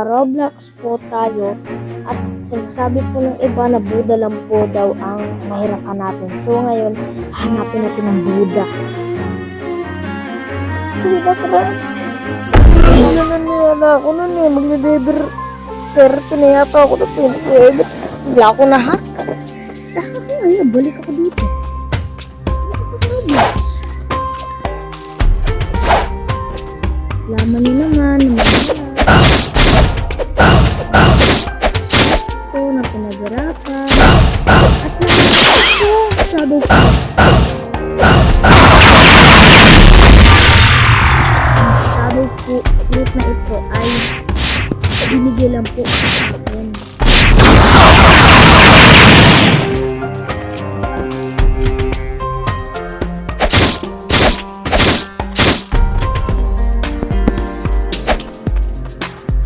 Nagka-Roblox po tayo at sinasabi po ng iba na Buddha lang po daw ang mahirapan natin. So ngayon, hanapin natin ang Buddha. Buddha ka ba? Ano na niyala ako na niya, mag-deliver. Pero tinayapa ako na pinag-deliver. Bigla ako na hack. Ay, balik ako dito. Laman niyo naman. Ito na pinaghirapan. At ito, shadow po. Ang shadow po, fruit na ito ay binigay lang po